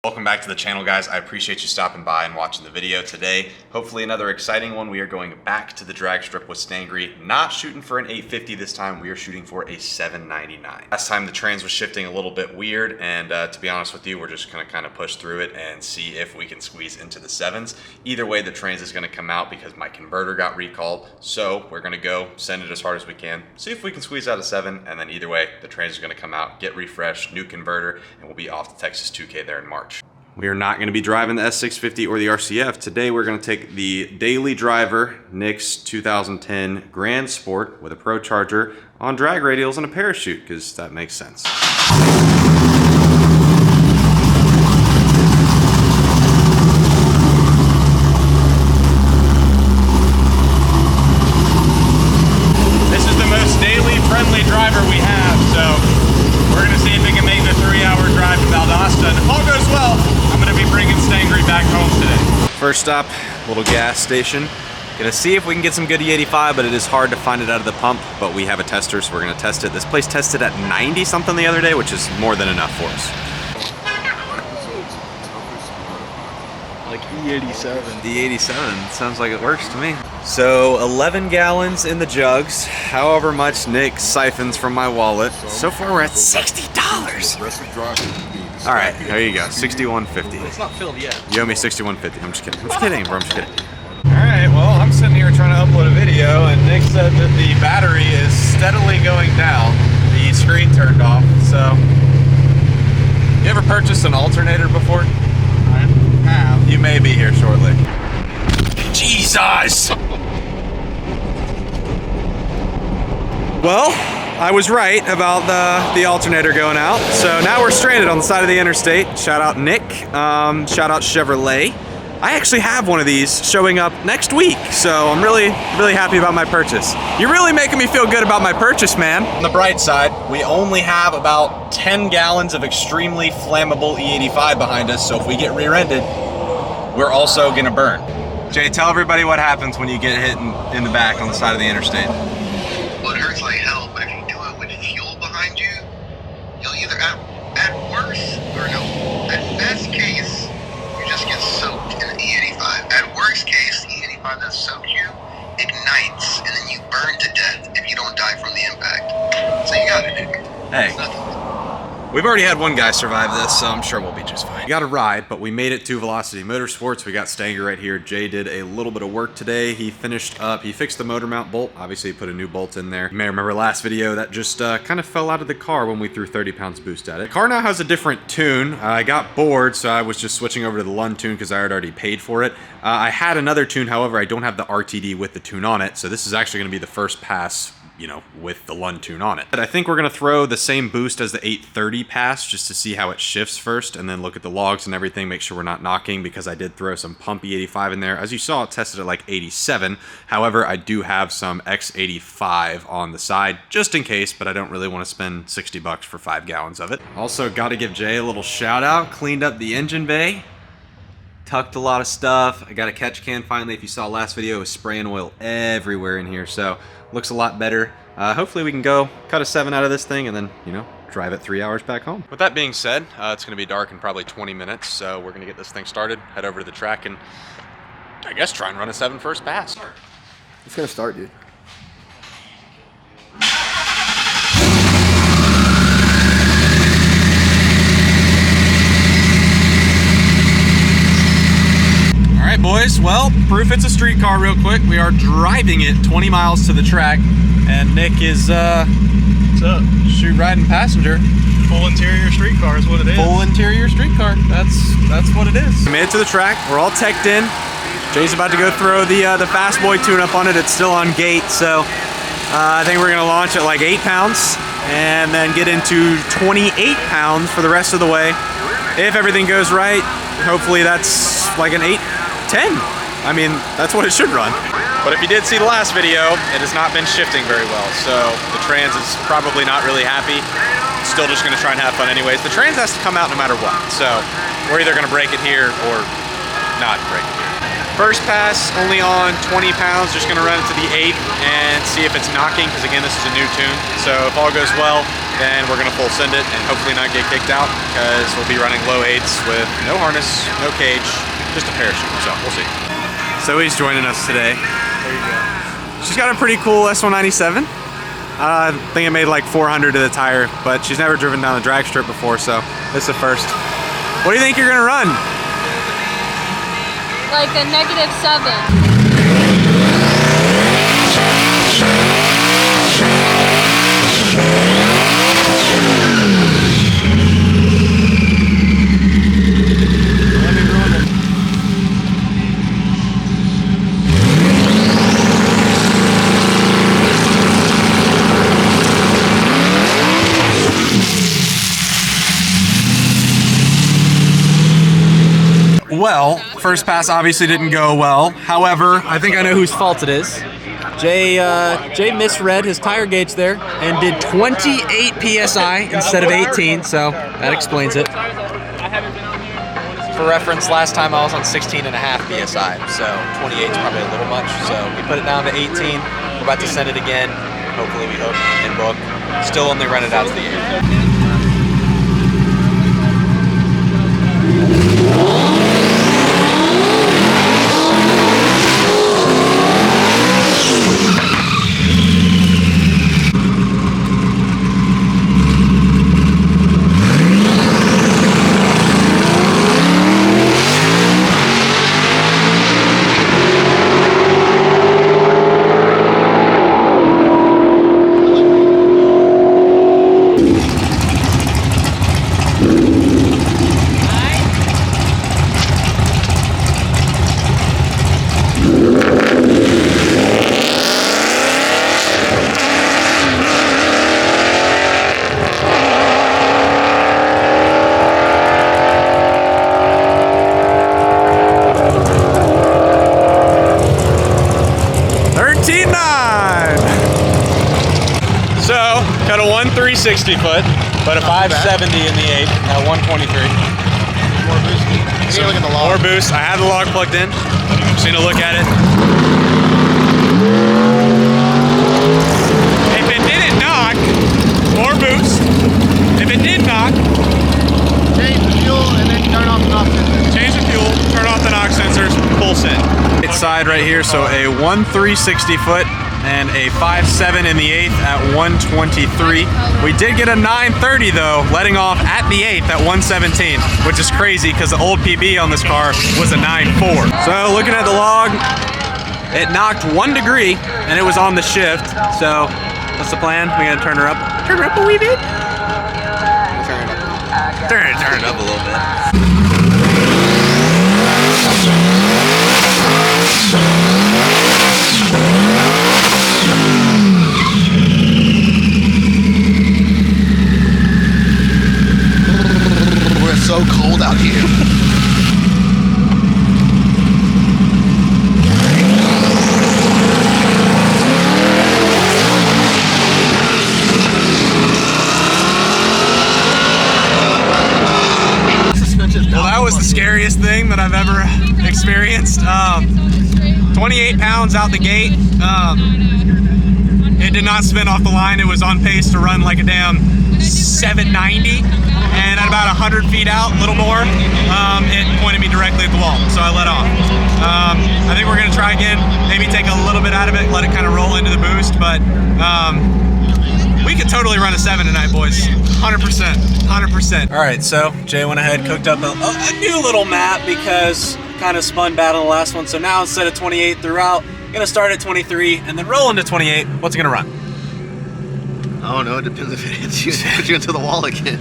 Welcome back to the channel, guys. I appreciate you stopping by and watching the video today. Hopefully another exciting one. We are going back to the drag strip with Stangry. Not shooting for an 850 this time. We are shooting for a 799. Last time the trans was shifting a little bit weird, and to be honest with you, we're just gonna kind of push through it and see if we can squeeze into the sevens. Either way, the trans is gonna come out because my converter got recalled. So we're gonna go send it as hard as we can, see if we can squeeze out a 7, and then either way, the trans is gonna come out, get refreshed, new converter, and we'll be off to Texas 2K there in March. We are not going to be driving the S650 or the RCF. Today we're going to take the daily driver Nick's 2010 Grand Sport with a Pro Charger on drag radials and a parachute, because that makes sense. This is the most daily friendly driver we have, so we're going to see if we can make the 3-hour drive to Valdosta. And if all goes well, I'm going to be bringing Stangry back home today. First stop, little gas station. Gonna see if we can get some good E85, but it is hard to find it out of the pump, but we have a tester, so we're gonna test it. This place tested at 90 something the other day, which is more than enough for us. Like E87. The E87, sounds like it works to me. So 11 gallons in the jugs, however much Nick siphons from my wallet. So far we're at $60. All right, there you go, $61.50. It's not filled yet. You owe me $61.50. I'm just kidding. I'm just kidding, bro. I'm just kidding. All right, well, I'm sitting here trying to upload a video, and Nick said that the battery is steadily going down. The screen turned off. So, you ever purchased an alternator before? I have. You may be here shortly. Jesus! Well, I was right about the alternator going out. So now we're stranded on the side of the interstate. Shout out Nick, shout out Chevrolet. I actually have one of these showing up next week, so I'm really happy about my purchase. You're really making me feel good about my purchase, man. On the bright side, we only have about 10 gallons of extremely flammable E85 behind us, so if we get rear-ended, we're also gonna burn. Jay, tell everybody what happens when you get hit in the back on the side of the interstate. Well, it hurts like hell, but if you do it with fuel behind you, you'll either at worst, or no, at best case, you just get soaked in the E85. At worst case, E85 that soaks you ignites, and then you burn to death if you don't die from the impact. So you got it, Nick. Hey. It's nothing. We've already had one guy survive this, so I'm sure we'll be just fine. We got a ride, but we made it to Velocity Motorsports. We got Stangry right here. Jay did a little bit of work today. He finished up, he fixed the motor mount bolt. Obviously, he put a new bolt in there. You may remember last video that just kind of fell out of the car when we threw 30 pounds boost at it. The car now has a different tune. I got bored, so I was just switching over to the Lund tune because I had already paid for it. I had another tune, however, I don't have the RTD with the tune on it, so this is actually gonna be the first pass, you know, with the Lund tune on it. But I think we're gonna throw the same boost as the 830 pass just to see how it shifts first, and then look at the logs and everything, make sure we're not knocking, because I did throw some pump E85 in there. As you saw, it tested at like 87. However, I do have some X85 on the side just in case, but I don't really want to spend 60 bucks for 5 gallons of it. Also, got to give Jay a little shout out. Cleaned up the engine bay. Tucked a lot of stuff. I got a catch can finally. If you saw last video, it was spraying oil everywhere in here, so looks a lot better. Hopefully we can go cut a 7 out of this thing and then, you know, drive it 3 hours back home. With that being said, it's gonna be dark in probably 20 minutes, so we're gonna get this thing started, head over to the track, and I guess try and run a 7 first pass. It's gonna start, dude. All right, boys, well, proof it's a street car real quick. We are driving it 20 miles to the track, and Nick is, What's up? shoot riding passenger. Full interior street car is what it is. Full interior street car, that's what it is. We made it to the track, we're all teched in. Jay's about to go throw the Fast Boy tune up on it. It's still on gate, so I think we're gonna launch at like 8 pounds, and then get into 28 pounds for the rest of the way. If everything goes right, hopefully that's like an 8-10. I mean, that's what it should run. But if you did see the last video, it has not been shifting very well, so the trans is probably not really happy. Still just gonna try and have fun anyways. The trans has to come out no matter what, so we're either gonna break it here or not break it here. First pass, only on 20 pounds, just gonna run it to the 8 and see if it's knocking, because again, this is a new tune. So if all goes well, then we're gonna full send it and hopefully not get kicked out because we'll be running low 8s with no harness, no cage, just a parachute, so we'll see. Zoe's joining us today. There you go. She's got a pretty cool S197. I think it made like 400 to the tire, but she's never driven down a drag strip before, so this is the first. What do you think you're gonna run? Like a -7. Well, first pass obviously didn't go well. However, I think I know whose fault it is. Jay misread his tire gauge there and did 28 PSI instead of 18, so that explains it. For reference, last time I was on 16.5 PSI, so 28 is probably a little much. So we put it down to 18. We're about to send it again. Hopefully we hope and book. Still only run it out to the 8th. Got a 1.360 foot, but a 570 in the 8 at 123. More boosty. So look at the log. More boost. I have the log plugged in. Just need to look at it. If it didn't knock, more boost. If it did knock, Change the fuel and then turn off the knock sensors. change the fuel, turn off the knock sensors, full send. It's side right here, so a 1.360 foot and a 5.7 in the 8th at 123. We did get a 930 though, letting off at the 8th at 117, which is crazy because the old PB on this car was a 9.4. So looking at the log, it knocked 1 degree and it was on the shift. So what's the plan? We gotta turn her up. Turn her up a wee bit. Turn it up a little bit. It's so cold out here. Well, that was the scariest thing that I've ever experienced. 28 pounds out the gate. It did not spin off the line. It was on pace to run like a damn 790, and at about 100 feet out, a little more, it pointed me directly at the wall, so I let off. I think we're gonna try again, maybe take a little bit out of it, let it kind of roll into the boost, but we could totally run a 7 tonight, boys. 100%, 100%. All right, so Jay went ahead, cooked up a new little map because kind of spun bad on the last one, so now instead of 28 throughout, gonna start at 23 and then roll into 28. What's it gonna run? I don't know, it depends if it hits you and puts you into the wall again.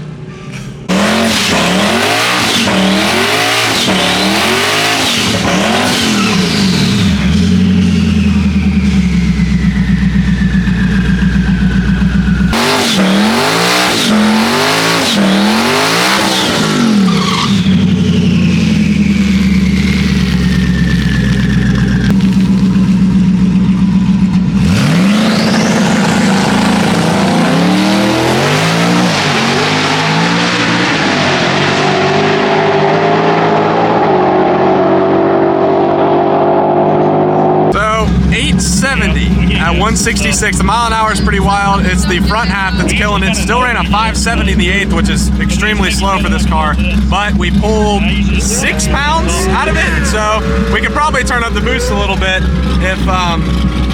at 166. The mile an hour is pretty wild. It's the front half that's killing it. Still ran a 570 in the 8th, which is extremely slow for this car. But we pulled 6 pounds out of it, so we could probably turn up the boost a little bit if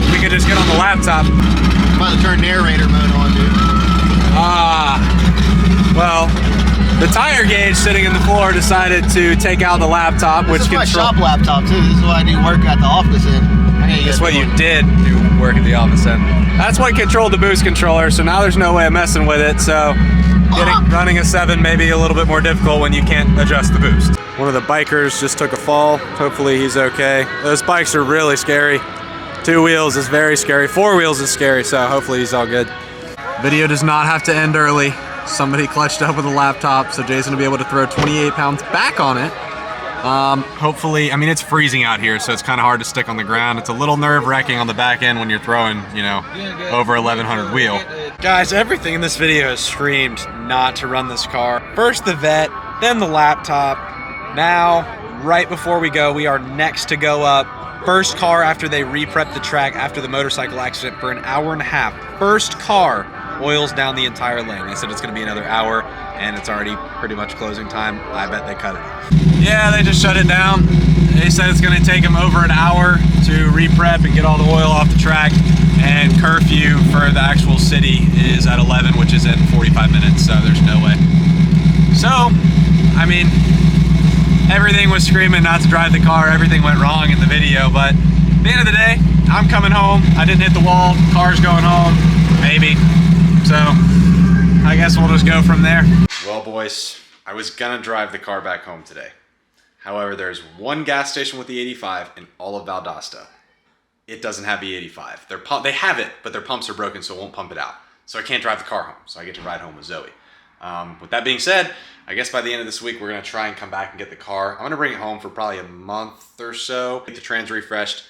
we could just get on the laptop. I'm about to turn narrator mode on, dude. Well, the tire gauge sitting in the floor decided to take out the laptop, which This is my control. shop laptop too. This is what I do work at the office in. That's what you did do work at the office in. That's what controlled the boost controller, so now there's no way of messing with it, so running a 7 may be a little bit more difficult when you can't adjust the boost. One of the bikers just took a fall. Hopefully he's okay. Those bikes are really scary. 2 wheels is very scary. 4 wheels is scary, so hopefully he's all good. Video does not have to end early. Somebody clutched up with a laptop, so Jay's gonna be able to throw 28 pounds back on it. Hopefully, I mean, it's freezing out here, so it's kind of hard to stick on the ground. It's a little nerve-wracking on the back end when you're throwing, you know, over 1100 wheel. Guys, everything in this video has screamed not to run this car. First the vet, then the laptop. Now, right before we go, we are next to go up. First car after they re-prepped the track after the motorcycle accident for an hour and a half. First car oils down the entire lane. They said it's gonna be another hour and it's already pretty much closing time. I bet they cut it off. Yeah, they just shut it down. They said it's gonna take them over an hour to re-prep and get all the oil off the track, and curfew for the actual city is at 11, which is in 45 minutes, so there's no way. So, I mean, everything was screaming not to drive the car. Everything went wrong in the video, but at the end of the day, I'm coming home. I didn't hit the wall. Car's going home, maybe. So I guess we'll just go from there. Well, boys, I was gonna drive the car back home today. However, there's one gas station with the 85 in all of Valdosta. It doesn't have the 85. They have it, but their pumps are broken, so it won't pump it out. So I can't drive the car home, so I get to ride home with Zoe. With that being said, I guess by the end of this week, we're gonna try and come back and get the car. I'm gonna bring it home for probably a month or so, get the trans refreshed.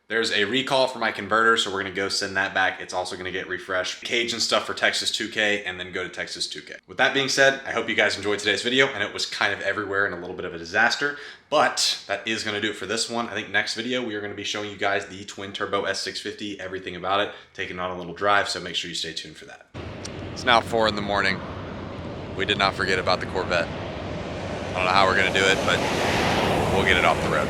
There's a recall for my converter, so we're gonna go send that back. It's also gonna get refreshed. Cage and stuff for Texas 2K, and then go to Texas 2K. With that being said, I hope you guys enjoyed today's video, and it was kind of everywhere and a little bit of a disaster, but that is gonna do it for this one. I think next video, we are gonna be showing you guys the twin turbo S650, everything about it, taking it on a little drive, so make sure you stay tuned for that. It's now 4 in the morning. We did not forget about the Corvette. I don't know how we're gonna do it, but we'll get it off the road.